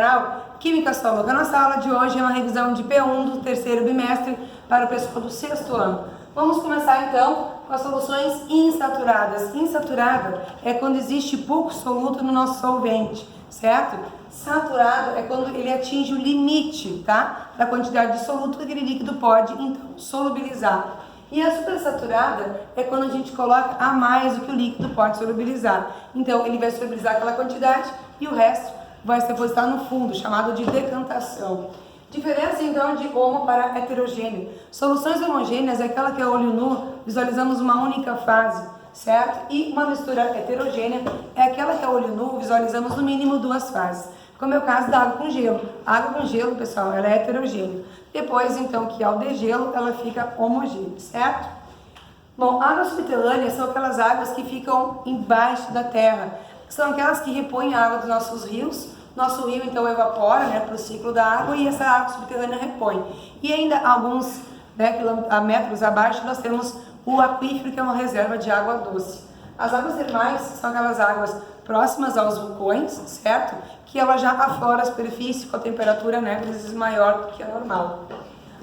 canal Química Só Louca. Na sala de hoje é uma revisão de P1 do terceiro bimestre para o pessoal do sexto ano. Vamos começar então com as soluções insaturadas. Insaturada é quando existe pouco soluto no nosso solvente, certo? Saturado é quando ele atinge o limite, tá? Da quantidade de soluto que aquele líquido pode, então, solubilizar. E a supersaturada é quando a gente coloca a mais do que o líquido pode solubilizar. Então, ele vai solubilizar aquela quantidade e o resto vai se depositar no fundo, chamado de decantação. Diferença, então, de homo para heterogêneo. Soluções homogêneas é aquela que a olho nu visualizamos uma única fase, certo? E uma mistura heterogênea é aquela que a olho nu visualizamos no mínimo duas fases, como é o caso da água com gelo. A água com gelo, pessoal, ela é heterogênea. Depois, então, que ao degelo, ela fica homogênea, certo? Bom, águas subterrâneas são aquelas águas que ficam embaixo da terra. São aquelas que repõem a água dos nossos rios. Nosso rio, então, evapora, né, para o ciclo da água e essa água subterrânea repõe. E ainda alguns metros abaixo, nós temos o aquífero, que é uma reserva de água doce. As águas termais são aquelas águas próximas aos vulcões, certo? Que ela já aflora a superfície com a temperatura, né, vezes maior do que a normal.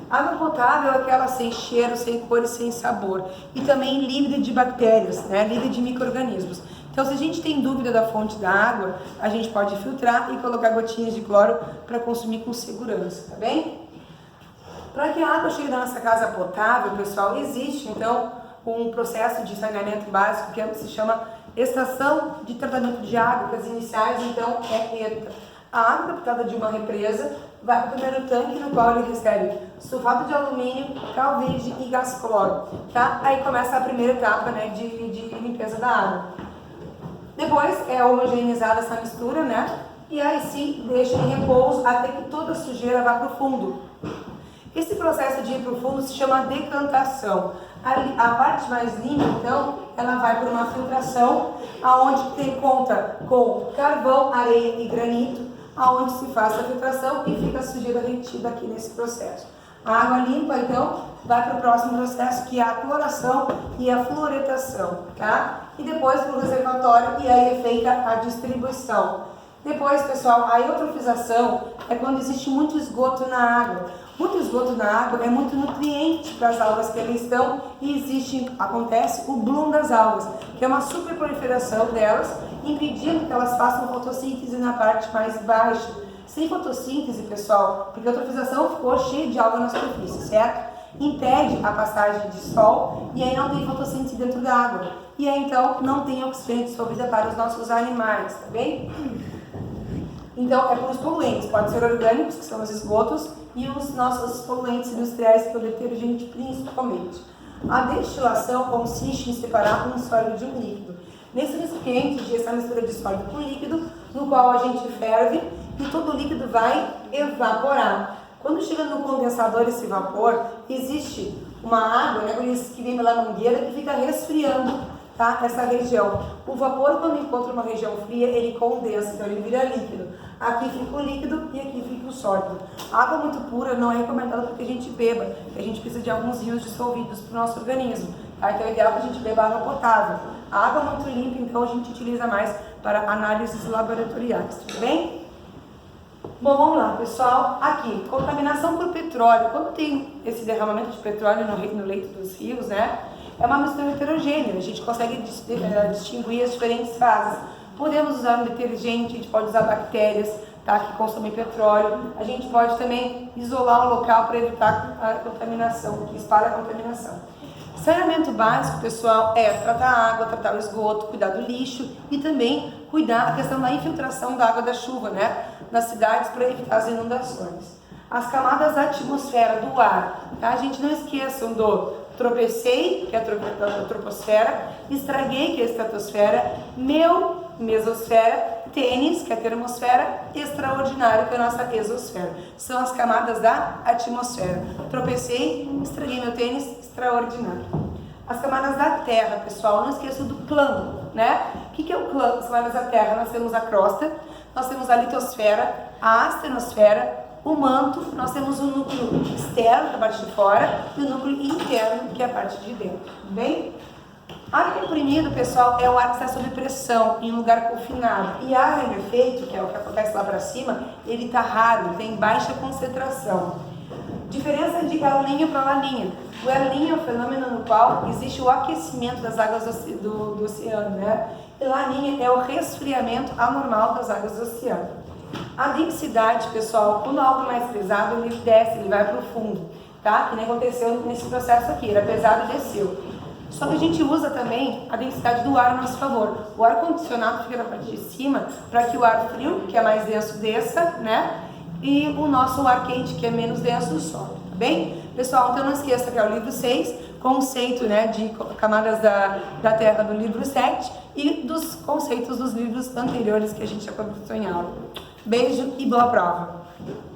Água potável é aquela sem cheiro, sem cor e sem sabor. E também livre de bactérias, né, livre de micro-organismos. Então, se a gente tem dúvida da fonte da água, a gente pode filtrar e colocar gotinhas de cloro para consumir com segurança, tá bem? Para que a água chegue na nossa casa potável, pessoal, existe, então, um processo de saneamento básico que se chama estação de tratamento de água, que as iniciais, então, é ETA. A água captada de uma represa vai para o primeiro tanque, no qual ele recebe sulfato de alumínio, cal verde e gás cloro, tá? Aí começa a primeira etapa, né, de limpeza da água. Depois é homogeneizada essa mistura, né? E aí sim deixa em repouso até que toda a sujeira vá para o fundo. Esse processo de ir para o fundo se chama decantação. A parte mais limpa, então, ela vai por uma filtração, aonde tem conta com carvão, areia e granito, aonde se faz a filtração e fica a sujeira retida aqui nesse processo. A água limpa, então, vai para o próximo processo, que é a cloração e a fluoretação, tá? E depois para o reservatório, e aí é feita a distribuição. Depois, pessoal, a eutrofização é quando existe muito esgoto na água. Muito esgoto na água é muito nutriente para as algas que ali estão e acontece o bloom das algas, que é uma superproliferação delas, impedindo que elas façam fotossíntese na parte mais baixa. Sem fotossíntese, pessoal, porque a eutrofização ficou cheia de alga na superfície, certo? Impede a passagem de sol e aí não tem fotossíntese dentro da água. E aí então não tem oxigênio dissolvida para os nossos animais, tá bem? Então é por os poluentes, pode ser orgânicos, que são os esgotos, e os nossos poluentes industriais, que é o detergente principalmente. A destilação consiste em separar um sólido de um líquido. Nesse recipiente existe essa mistura de sólido com líquido, no qual a gente ferve e todo o líquido vai evaporar. Quando chega no condensador esse vapor, existe uma água, né, que vem pela mangueira, que fica resfriando, tá, essa região. O vapor, quando encontra uma região fria, ele condensa, então ele vira líquido. Aqui fica o líquido e aqui fica o sólido. A água muito pura não é recomendada para que a gente beba, porque a gente precisa de alguns íons dissolvidos para o nosso organismo. Tá? Então é ideal que a gente beba água potável. A água muito limpa, então a gente utiliza mais para análises laboratoriais, tudo bem? Bom, vamos lá, pessoal. Aqui, contaminação por petróleo. Quando tem esse derramamento de petróleo no leito dos rios, né? É uma mistura heterogênea. A gente consegue distinguir as diferentes fases. Podemos usar um detergente, a gente pode usar bactérias, tá, que consomem petróleo. A gente pode também isolar o local para evitar a contaminação, que espalha a contaminação. Saneamento básico, pessoal, é tratar a água, tratar o esgoto, cuidar do lixo e também cuidar da questão da infiltração da água da chuva, né, nas cidades, para evitar as inundações. As camadas da atmosfera, do ar, tá? A gente não esqueçam do tropecei, que é a troposfera, estraguei, que é a estratosfera, mesosfera, tênis, que é a termosfera, extraordinário, que é a nossa exosfera. São as camadas da atmosfera. Tropecei, estraguei meu tênis, extraordinário. As camadas da Terra, pessoal, não esqueçam do plano, né? O que é o plano? As camadas da Terra, nós temos a crosta, nós temos a litosfera, a astenosfera, o manto, nós temos o núcleo externo, que é a parte de fora, e o núcleo interno, que é a parte de dentro, tudo bem? Ar comprimido, pessoal, é o ar que está sob pressão, em um lugar confinado. E ar rarefeito, que é o que acontece lá para cima, ele está raro, tem baixa concentração. Diferença de El Niño para La Niña. O El Niño é um fenômeno no qual existe o aquecimento das águas do oceano, né? E La Niña é o resfriamento anormal das águas do oceano. A densidade, pessoal, quando algo é mais pesado, ele desce, ele vai para o fundo, tá? Que nem aconteceu nesse processo aqui, era pesado e desceu. Só que a gente usa também a densidade do ar a nosso favor. O ar condicionado fica na parte de cima para que o ar frio, que é mais denso, desça, né? E o nosso ar quente, que é menos denso, sobe, tá bem? Pessoal, então não esqueça que é o livro 6, conceito, né, de camadas da Terra do livro 7 e dos conceitos dos livros anteriores que a gente já conversou em aula. Beijo e boa prova!